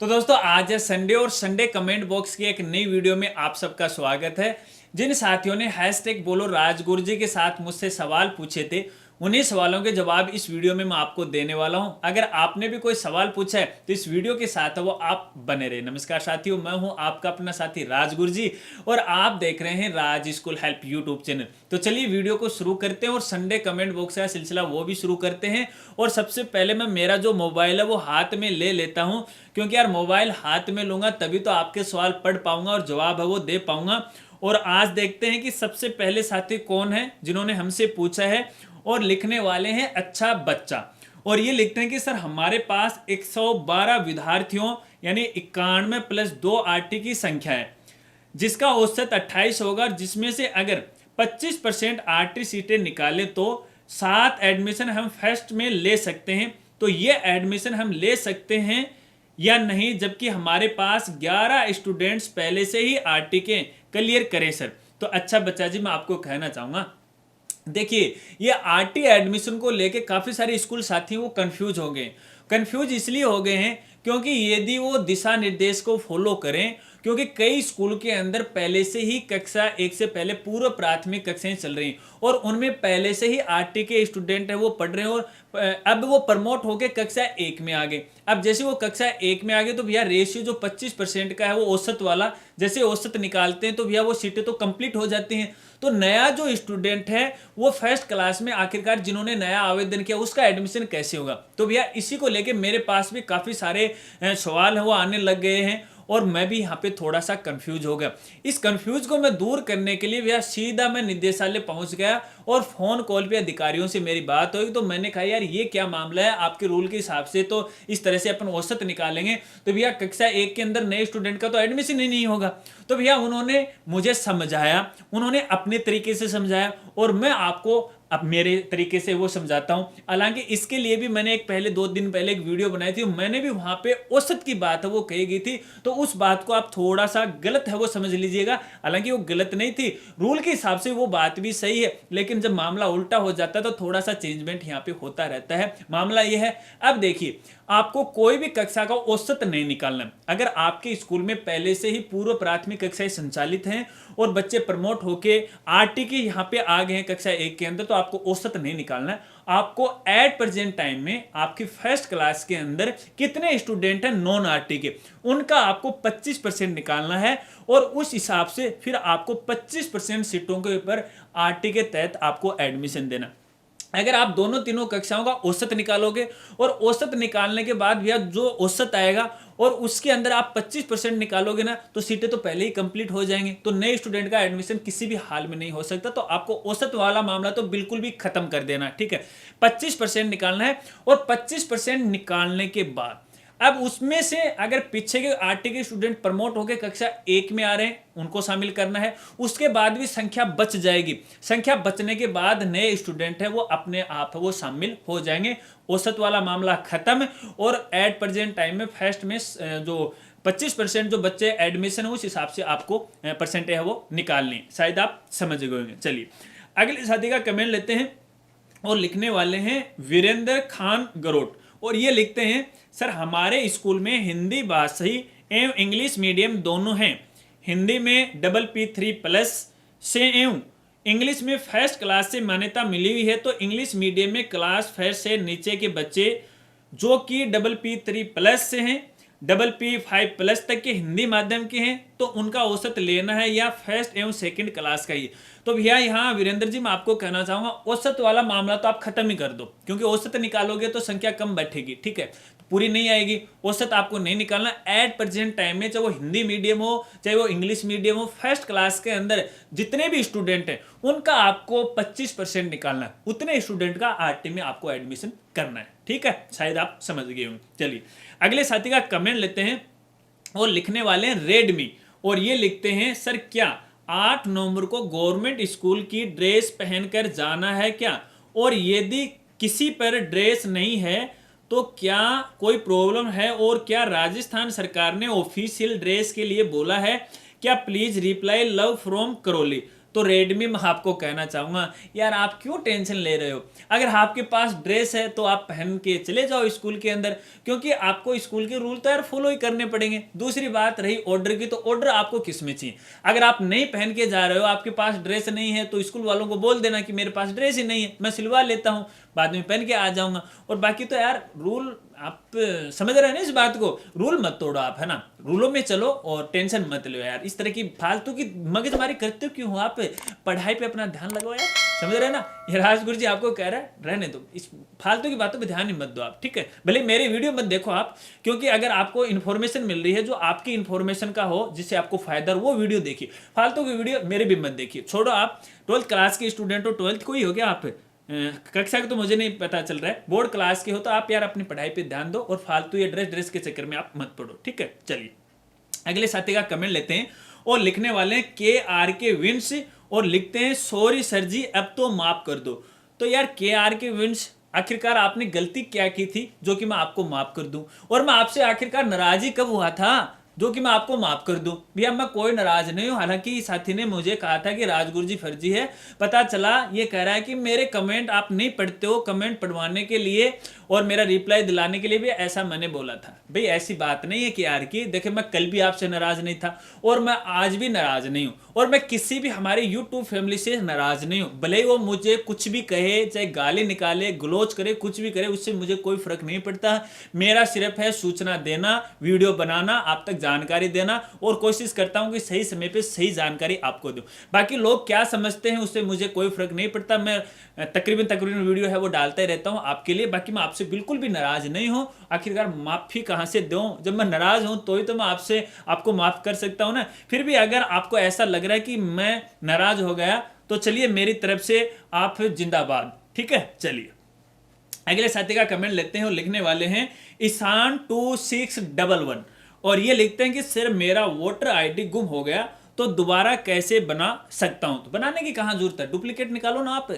तो दोस्तों आज है संडे और संडे कमेंट बॉक्स की एक नई वीडियो में आप सबका स्वागत है। जिन साथियों ने हैशटैग बोलो राजगुरु जी के साथ मुझसे सवाल पूछे थे उन्हीं सवालों के जवाब इस वीडियो में मैं आपको देने वाला हूं। अगर आपने भी कोई सवाल पूछा है तो इस वीडियो के साथ वो आप बने रहे। नमस्कार साथियों, मैं हूं आपका अपना साथी राजगुरु जी और आप देख रहे हैं राज स्कूल हेल्प यूट्यूब चैनल। तो चलिए वीडियो को शुरू करते हैं और संडे कमेंट बॉक्स का सिलसिला वो भी शुरू करते हैं। और सबसे पहले मैं मेरा जो मोबाइल है वो हाथ में ले लेता हूं, क्योंकि यार मोबाइल हाथ में लूंगा तभी तो आपके सवाल पढ़ पाऊंगा और जवाब है वो दे पाऊंगा। और आज देखते हैं कि सबसे पहले साथी कौन है जिन्होंने हमसे पूछा है और लिखने वाले हैं अच्छा बच्चा। और ये लिखते हैं कि सर हमारे पास 112 विद्यार्थियों यानी 91 प्लस 2 आरटी की संख्या है जिसका औसत 28 होगा, जिसमें से अगर 25% आरटी सीटें निकाले तो 7 एडमिशन हम फर्स्ट में ले सकते हैं। तो ये एडमिशन हम ले सकते हैं या नहीं, जबकि हमारे पास 11 स्टूडेंट्स पहले से ही आरटी के क्लियर करें सर। तो अच्छा बच्चा जी, मैं आपको कहना चाहूंगा, देखिए ये आरटी एडमिशन को लेके काफ़ी सारे स्कूल साथी वो कंफ्यूज हो गए। कंफ्यूज इसलिए हो गए हैं क्योंकि यदि वो दिशा निर्देश को फॉलो करें, क्योंकि कई स्कूल के अंदर पहले से ही कक्षा 1 से पहले पूर्व प्राथमिक कक्षाएं चल रही हैं और उनमें पहले से ही आरटी के स्टूडेंट है वो पढ़ रहे हैं और अब वो प्रमोट होकर कक्षा 1 में आ गए। अब जैसे वो कक्षा 1 में आ गए तो भैया रेशियो जो 25% का है वो औसत वाला, जैसे औसत निकालते हैं तो भैया वो सीटें तो कंप्लीट हो जाती हैं। तो नया जो स्टूडेंट है वो फर्स्ट क्लास में आखिरकार जिन्होंने नया आवेदन किया उसका एडमिशन कैसे होगा। तो भैया इसी को लेके मेरे पास भी काफ़ी सारे सवाल है वो आने लग गए हैं और मैं भी यहाँ पे थोड़ा सा कंफ्यूज हो गया। इस कंफ्यूज को मैं दूर करने के लिए भैया सीधा मैं निदेशालय पहुँच गया और फोन कॉल पे अधिकारियों से मेरी बात हुई। तो मैंने कहा यार ये क्या मामला है, आपके रूल के हिसाब से तो इस तरह से अपन औसत निकालेंगे तो भैया कक्षा 1 के अंदर नए स्टूडेंट का तो एडमिशन ही नहीं होगा। तो भैया उन्होंने मुझे समझाया, उन्होंने अपने तरीके से समझाया और मैं आपको अब मेरे तरीके से वो समझाता हूं। हालांकि इसके लिए भी मैंने एक पहले 2 दिन पहले एक वीडियो बनाई थी, मैंने भी वहां पे औसत की बात है वो कही गई थी, तो उस बात को आप थोड़ा सा गलत है वो समझ लीजिएगा। हालांकि वो गलत नहीं थी, रूल के हिसाब से वो बात भी सही है, लेकिन जब मामला उल्टा हो जाता है तो थोड़ा सा चेंजमेंट यहाँ पे होता रहता है। मामला ये है, अब देखिए आपको कोई भी कक्षा का औसत नहीं निकालना। अगर आपके स्कूल में पहले से ही पूर्व प्राथमिक कक्षाएं संचालित हैं और बच्चे प्रमोट होके आरटी के यहाँ पे आ गए हैं कक्षा 1 के अंदर, तो आपको औसत नहीं निकालना है। आपको एट प्रेजेंट टाइम में आपकी फर्स्ट क्लास के अंदर कितने स्टूडेंट हैं नॉन आरटी के, उनका आपको 25% निकालना है और उस हिसाब से फिर आपको 25% सीटों के ऊपर आरटी के तहत आपको एडमिशन देना। अगर आप दोनों तीनों कक्षाओं का औसत निकालोगे और औसत निकालने के बाद भैया जो औसत आएगा और उसके अंदर आप 25% निकालोगे ना, तो सीटें तो पहले ही कंप्लीट हो जाएंगे, तो नए स्टूडेंट का एडमिशन किसी भी हाल में नहीं हो सकता। तो आपको औसत वाला मामला तो बिल्कुल भी खत्म कर देना, ठीक है। 25% निकालना है और 25% निकालने के बाद अब उसमें से अगर पीछे के आरटी के स्टूडेंट प्रमोट होकर कक्षा 1 में आ रहे हैं उनको शामिल करना है, उसके बाद भी संख्या बच जाएगी। संख्या बचने के बाद नए स्टूडेंट है वो अपने आप वो शामिल हो जाएंगे। औसत वाला मामला खत्म और एट प्रेजेंट टाइम में फर्स्ट में जो 25% जो बच्चे एडमिशन है उस हिसाब से आपको परसेंटेज है वो निकालनी। शायद आप समझ गए होंगे। चलिए अगले साथी का कमेंट लेते हैं और लिखने वाले हैं वीरेंद्र खान गरोट और ये लिखते हैं, सर हमारे स्कूल में हिंदी भाषी एवं इंग्लिश मीडियम दोनों हैं। हिंदी में PPP3+ से एवं इंग्लिश में फर्स्ट क्लास से मान्यता मिली हुई है, तो इंग्लिश मीडियम में क्लास फर्स्ट से नीचे के बच्चे जो कि PPP3+ से हैं, PPP5+ तक के हिंदी माध्यम के हैं, तो उनका औसत लेना है या फर्स्ट एवं सेकंड क्लास का ही। तो भैया यहाँ वीरेंद्र जी मैं आपको कहना चाहूँगा औसत वाला मामला तो आप खत्म ही कर दो, क्योंकि औसत निकालोगे तो संख्या कम बैठेगी, ठीक है, पूरी नहीं आएगी। औसत आपको नहीं निकालना। एट प्रेजेंट टाइम में चाहे वो हिंदी मीडियम हो चाहे वो इंग्लिश मीडियम हो, फर्स्ट क्लास के अंदर जितने भी स्टूडेंट हैं उनका आपको 25% निकालना है, उतने स्टूडेंट का आरटी में आपको एडमिशन करना है, ठीक है। शायद आप समझ गए होंगे। चलिए अगले साथी का कमेंट लेते हैं और लिखने वाले हैं रेडमी और ये लिखते हैं, सर क्या 8 नवंबर को गवर्नमेंट स्कूल की ड्रेस पहनकर जाना है क्या, और यदि किसी पर ड्रेस नहीं है तो क्या कोई प्रॉब्लम है, और क्या राजस्थान सरकार ने ऑफिशियल ड्रेस के लिए बोला है क्या, please reply love from Karauli. तो रेडमी मैं आपको कहना चाहूँगा यार आप क्यों टेंशन ले रहे हो। अगर आपके पास ड्रेस है तो आप पहन के चले जाओ स्कूल के अंदर, क्योंकि आपको स्कूल के रूल तो यार फॉलो ही करने पड़ेंगे। दूसरी बात रही ऑर्डर की, तो ऑर्डर आपको किस में चाहिए। अगर आप नहीं पहन के जा रहे हो, आपके पास ड्रेस नहीं है, तो स्कूल वालों को बोल देना कि मेरे पास ड्रेस ही नहीं है, मैं सिलवा लेता हूँ, बाद में पहन के आ जाऊंगा। और बाकी तो यार रूल आप समझ रहे हैं ना इस बात को, रूल मत तोड़ो आप, है ना, रूलों में चलो और टेंशन मत लो यार। इस तरह की फालतू की मगजमारी करते हो क्यों हो आप, पढ़ाई पे अपना ध्यान लगाओ यार, समझ रहे हैं ना। ये राजगुरु जी आपको कह रहा है रहने दो, इस फालतू की बातों पे ध्यान ही मत दो आप, ठीक है। भले मेरे वीडियो मत देखो आप, क्योंकि अगर आपको इन्फॉर्मेशन मिल रही है जो आपकी इन्फॉर्मेशन का हो, जिससे आपको फायदा हो, वो वीडियो देखिए। फालतू की वीडियो मेरे भी मत देखिए, छोड़ो आप। 12th क्लास के स्टूडेंट हो, 12th को ही हो गया आप, कक्षा का तो मुझे नहीं पता चल रहा है, बोर्ड क्लास के हो, तो आप यार अपनी पढ़ाई पे ध्यान दो और फालतू ये ड्रेस के चक्कर में आप मत पड़ो, ठीक है। चलिए अगले साथी का कमेंट लेते हैं, और लिखने वाले हैं KRK विंस, और लिखते हैं सॉरी सर जी अब तो माफ कर दो। तो यार KRK विंस, आखिरकार आपने गलती क्या की थी जो कि मैं आपको माफ कर दूं, और मैं आपसे आखिरकार नाराजी कब हुआ था जो कि मैं आपको माफ कर दूं। भैया मैं कोई नाराज नहीं हूं, हालांकि साथी ने मुझे कहा था कि राजगुरु जी फर्जी है, पता चला ये कह रहा है कि मेरे कमेंट आप नहीं पढ़ते हो, कमेंट पढ़वाने के लिए और मेरा रिप्लाई दिलाने के लिए भी ऐसा मैंने बोला था। भाई ऐसी बात नहीं है कि यार की, देखिए मैं कल भी आपसे नाराज नहीं था और मैं आज भी नाराज नहीं हूं, और मैं किसी भी हमारे यूट्यूब फैमिली से नाराज नहीं हूं। भले ही वो मुझे कुछ भी कहे, चाहे गाली निकाले, गलोच करे, कुछ भी करे, उससे मुझे कोई फर्क नहीं पड़ता। मेरा सिर्फ है सूचना देना, वीडियो बनाना, आप तक जानकारी देना, और कोशिश करता हूं कि सही समय पे सही जानकारी आपको दूं। बाकी लोग क्या समझते हैं उससे मुझे कोई फर्क नहीं पड़ता। मैं तकरीबन वीडियो है वो डालता ही रहता हूं आपके लिए। बाकी मैं आपसे बिल्कुल भी नाराज नहीं हूं। आखिरकार माफी कहां से दूं, जब मैं नाराज हूं तो ही तो मैं आपको माफ कर सकता हूं ना। फिर भी अगर आपको ऐसा लग रहा है कि मैं नाराज हो गया, तो चलिए मेरी तरफ से आप जिंदाबाद, ठीक है। चलिए अगले साथी का कमेंट लेते हैं, और लिखने वाले हैं ईशान 2611, और ये लिखते हैं कि सर मेरा वोटर आईडी गुम हो गया तो दोबारा कैसे बना सकता हूं। तो बनाने की कहां जरूरत है, डुप्लीकेट निकालो ना आप,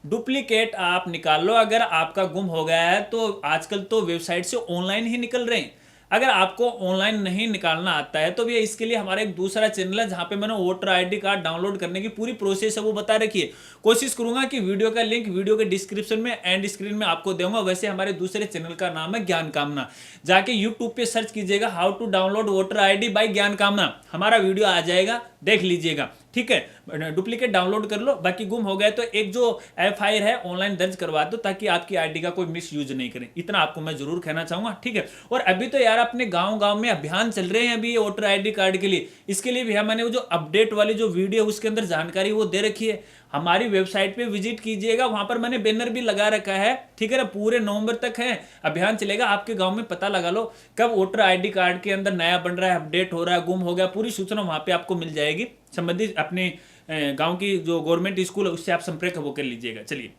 डुप्लीकेट आप निकाल लो। अगर आपका गुम हो गया है तो आजकल तो वेबसाइट से ऑनलाइन ही निकल रहे हैं। अगर आपको ऑनलाइन नहीं निकालना आता है तो भी इसके लिए हमारा एक दूसरा चैनल है जहां पे मैंने वोटर आईडी कार्ड डाउनलोड करने की पूरी प्रोसेस है वो बता रखी है। कोशिश करूंगा कि वीडियो का लिंक वीडियो के डिस्क्रिप्शन में एंड स्क्रीन में आपको दूंगा। वैसे हमारे दूसरे चैनल का नाम है ज्ञान कामना, जाके यूट्यूब पे सर्च कीजिएगा how to download voter ID by Gyan Kamna, हमारा वीडियो आ जाएगा, देख लीजिएगा, ठीक है। डुप्लीकेट डाउनलोड कर लो। बाकी गुम हो गए तो एक जो FIR है ऑनलाइन दर्ज करवा दो, ताकि आपकी आईडी का कोई मिस यूज नहीं करें। इतना आपको मैं जरूर कहना चाहूंगा, ठीक है। और अभी तो यार अपने गांव में अभियान चल रहे हैं अभी वोटर आईडी कार्ड के लिए। इसके लिए भैया मैंने वो जो अपडेट वाली जो वीडियो उसके अंदर जानकारी वो दे रखी है। हमारी वेबसाइट पे विजिट कीजिएगा, वहां पर मैंने बैनर भी लगा रखा है, ठीक है ना। पूरे नवंबर तक है अभियान चलेगा। आपके गांव में पता लगा लो कब वोटर आईडी कार्ड के अंदर नया बन रहा है, अपडेट हो रहा है, गुम हो गया, पूरी सूचना वहां पे आपको मिल जाएगी। संबंधित अपने गांव की जो गवर्नमेंट स्कूल है उससे आप संपर्क वो कर लीजिएगा। चलिए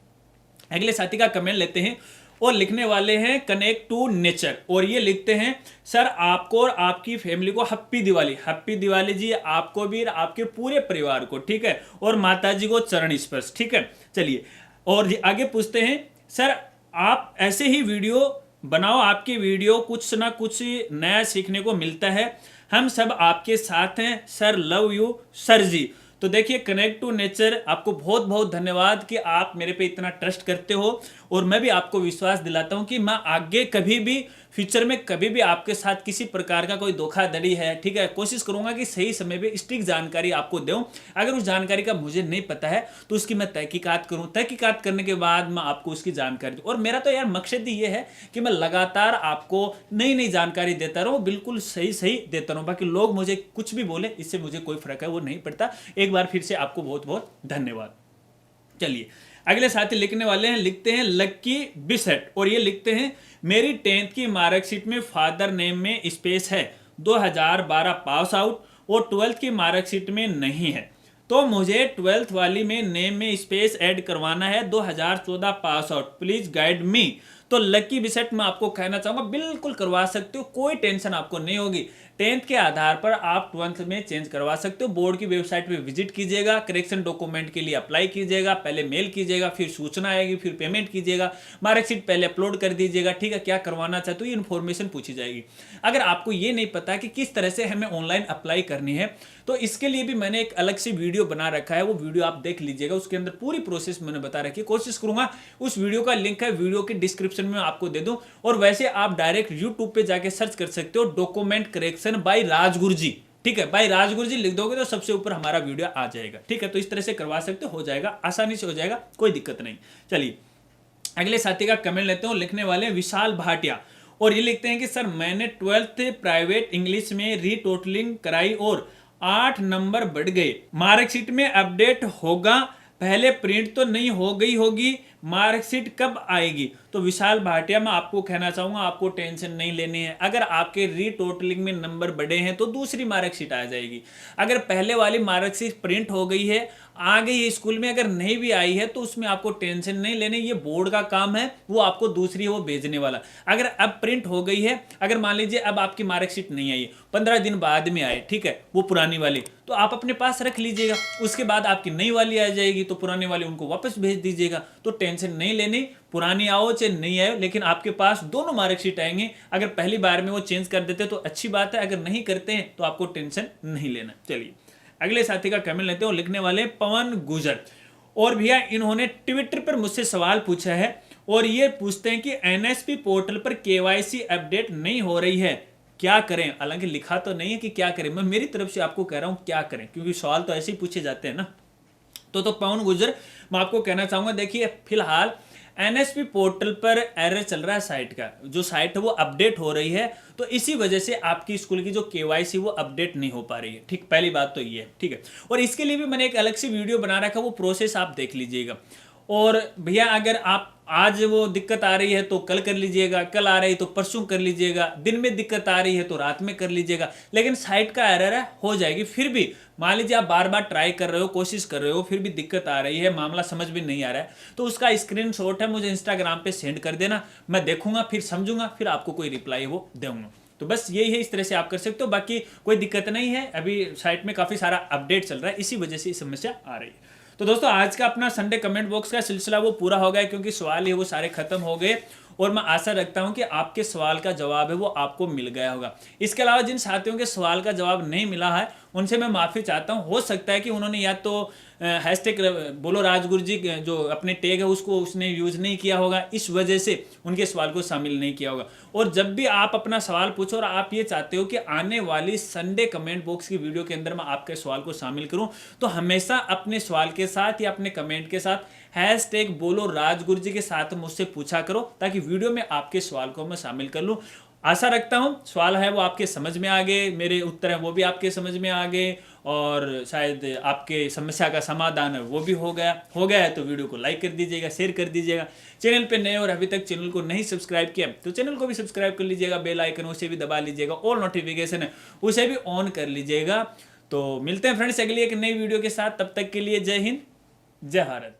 अगले साथी का कमेंट लेते हैं, और लिखने वाले हैं कनेक्ट टू नेचर, और ये लिखते हैं सर आपको और आपकी फैमिली को हैप्पी दिवाली। हैप्पी दिवाली जी आपको भी, आपके पूरे परिवार को, ठीक है, और माता जी को चरण स्पर्श, ठीक है। चलिए और आगे पूछते हैं, सर आप ऐसे ही वीडियो बनाओ, आपकी वीडियो कुछ ना कुछ नया सीखने को मिलता है, हम सब आपके साथ हैं सर, लव यू सर जी। तो देखिए कनेक्ट टू नेचर, आपको बहुत बहुत धन्यवाद कि आप मेरे पे इतना ट्रस्ट करते हो, और मैं भी आपको विश्वास दिलाता हूं कि मैं आगे कभी भी फ्यूचर में कभी भी आपके साथ किसी प्रकार का कोई धोखाधड़ी है, ठीक है, कोशिश करूंगा कि सही समय पे स्ट्रिक्ट जानकारी आपको दूं। अगर उस जानकारी का मुझे नहीं पता है तो उसकी मैं तहकीकात करूं, तहकीकात करने के बाद मैं आपको उसकी जानकारी दूं। और मेरा तो यार मकसद ही ये है कि मैं लगातार आपको नई नई जानकारी देता रहूं, बिल्कुल सही सही देता रहूं। बाकी लोग मुझे कुछ भी बोले, इससे मुझे कोई फर्क है वो नहीं पड़ता। एक बार फिर से आपको बहुत बहुत धन्यवाद। चलिए अगले साथी लिखने वाले हैं, लिखते हैं लक्की बिसेट, और ये लिखते हैं मेरी 10th की मार्कशीट में फादर नेम में स्पेस है, 2012 पास आउट, और 12th की मार्कशीट में नहीं है, तो मुझे 12th वाली में नेम में स्पेस ऐड करवाना है, 2014 pass out, please guide me. तो लकी बिसेट मैं आपको कहना चाहूंगा बिल्कुल करवा सकते हो, कोई टेंशन आपको नहीं होगी। 10th के आधार पर आप 12th में चेंज करवा सकते हो। बोर्ड की वेबसाइट पे विजिट कीजिएगा, करेक्शन डॉक्यूमेंट के लिए अप्लाई कीजिएगा, पहले मेल कीजिएगा, फिर सूचना आएगी, फिर पेमेंट कीजिएगा, मार्कशीट पहले अपलोड कर दीजिएगा, ठीक है। क्या करवाना चाहते हो ये इन्फॉर्मेशन पूछी जाएगी। अगर आपको ये नहीं पता कि किस तरह से हमें ऑनलाइन अप्लाई करनी है, तो इसके लिए भी मैंने एक अलग से वीडियो बना रखा है, वो वीडियो आप देख लीजिएगा। उसके अंदर पूरी प्रोसेस मैंने बता रखी है। कोशिश करूंगा उस वीडियो का लिंक है वीडियो के डिस्क्रिप्शन में आपको दे दूं। और वैसे आप डायरेक्ट यूट्यूब पे जाके सर्च कर सकते हो डॉक्यूमेंट करेक्शन बाय राजगुरु जी, ठीक है, भाई राजगुरु जी लिख दोगे तो सबसे ऊपर हमारा वीडियो आ जाएगा, ठीक है। तो इस तरह से करवा सकते हो जाएगा, आसानी से हो जाएगा, कोई दिक्कत नहीं। चलिए अगले साथी का कमेंट लेते हैं। लिखने वाले विशाल भाटिया, और ये लिखते हैं कि सर मैंने 12th प्राइवेट इंग्लिश में रीटोटलिंग कराई और 8 नंबर बढ़ गए, मार्कशीट में अपडेट होगा, पहले प्रिंट तो नहीं हो गई होगी, मार्कशीट कब आएगी? तो विशाल भाटिया मैं आपको कहना चाहूंगा आपको टेंशन नहीं लेनी है। अगर आपके रीटोटलिंग में नंबर बढ़े हैं तो दूसरी मार्कशीट आ जाएगी। अगर पहले वाली मार्कशीट प्रिंट हो गई है, आ गई है स्कूल में, अगर नहीं भी आई है तो उसमें आपको टेंशन नहीं लेनी, ये बोर्ड का काम है, वो आपको दूसरी है वो भेजने वाला। अगर अब प्रिंट हो गई है, अगर मान लीजिए अब आपकी मार्कशीट नहीं आई, 15 दिन बाद में आए, ठीक है, वो पुरानी वाली, तो आप अपने पास रख लीजिएगा। उसके बाद आपकी नई वाली आ जाएगी तो पुरानी वाली उनको वापस भेज दीजिएगा। तो टेंशन नहीं लेनी, पुरानी आओ चाहे नहीं आए, लेकिन आपके पास दोनों मार्कशीट आएंगे। अगर पहली बार में वो चेंज कर देते तो अच्छी बात है, अगर नहीं करते हैं तो आपको टेंशन नहीं लेना। चलिए अगले साथी का कमेंट लेते हैं। लिखने वाले पवन गुजर, और भैया इन्होंने ट्विटर पर मुझसे सवाल पूछा है और ये पूछते हैं कि एनएसपी पोर्टल पर केवाईसी अपडेट नहीं हो रही है, क्या करें? हालांकि लिखा तो नहीं है कि क्या करें, मैं मेरी तरफ से आपको कह रहा हूं क्या करें, क्योंकि सवाल तो ऐसे ही पूछे जाते हैं ना। तो पवन गुजर मैं आपको कहना चाहूंगा, देखिए फिलहाल एनएसपी पोर्टल पर एरर चल रहा है साइट का, जो साइट है वो अपडेट हो रही है, तो इसी वजह से आपकी स्कूल की जो केवाईसी वो अपडेट नहीं हो पा रही है, ठीक, पहली बात तो ये है, ठीक है। और इसके लिए भी मैंने एक अलग से वीडियो बना रखा, वो प्रोसेस आप देख लीजिएगा। और भैया अगर आप आज वो दिक्कत आ रही है तो कल कर लीजिएगा, कल आ रही है तो परसों कर लीजिएगा, दिन में दिक्कत आ रही है तो रात में कर लीजिएगा, लेकिन साइट का एरर है, हो जाएगी। फिर भी मान लीजिए आप बार बार ट्राई कर रहे हो, कोशिश कर रहे हो, फिर भी दिक्कत आ रही है, मामला समझ में नहीं आ रहा है, तो उसका स्क्रीनशॉट है मुझे इंस्टाग्राम पे सेंड कर देना, मैं देखूंगा, फिर समझूंगा, फिर आपको कोई रिप्लाई वो दूंगा। तो बस यही है, इस तरह से आप कर सकते हो, बाकी कोई दिक्कत नहीं है। अभी साइट में काफी सारा अपडेट चल रहा है, इसी वजह से ये समस्या आ रही है। तो दोस्तों आज का अपना संडे कमेंट बॉक्स का सिलसिला वो पूरा हो गया, क्योंकि सवाल है वो सारे खत्म हो गए, और मैं आशा रखता हूं कि आपके सवाल का जवाब है वो आपको मिल गया होगा। इसके अलावा जिन साथियों के सवाल का जवाब नहीं मिला है उनसे मैं माफ़ी चाहता हूं। हो सकता है कि उन्होंने या तो हैशटैग बोलो राजगुरु जी जो अपने टैग है उसको उसने यूज नहीं किया होगा, इस वजह से उनके सवाल को शामिल नहीं किया होगा। और जब भी आप अपना सवाल पूछो और आप ये चाहते हो कि आने वाली संडे कमेंट बॉक्स की वीडियो के अंदर मैं आपके सवाल को शामिल करूं, तो हमेशा अपने सवाल के साथ या अपने कमेंट के साथ हैशटैग बोलो राजगुरु जी के साथ मुझसे पूछा करो, ताकि वीडियो में आपके सवाल को मैं शामिल कर लूं। आशा रखता हूं सवाल है वो आपके समझ में आ गए, मेरे उत्तर हैं वो भी आपके समझ में आ गए, और शायद आपके समस्या का समाधान है वो भी हो गया है। तो वीडियो को लाइक कर दीजिएगा, शेयर कर दीजिएगा। चैनल पे नए और अभी तक चैनल को नहीं सब्सक्राइब किया तो चैनल को भी सब्सक्राइब कर लीजिएगा, बेल आइकन उसे भी दबा लीजिएगा, और नोटिफिकेशन है उसे भी ऑन कर लीजिएगा। तो मिलते हैं फ्रेंड्स अगली एक नई वीडियो के साथ, तब तक के लिए जय हिंद, जय भारत।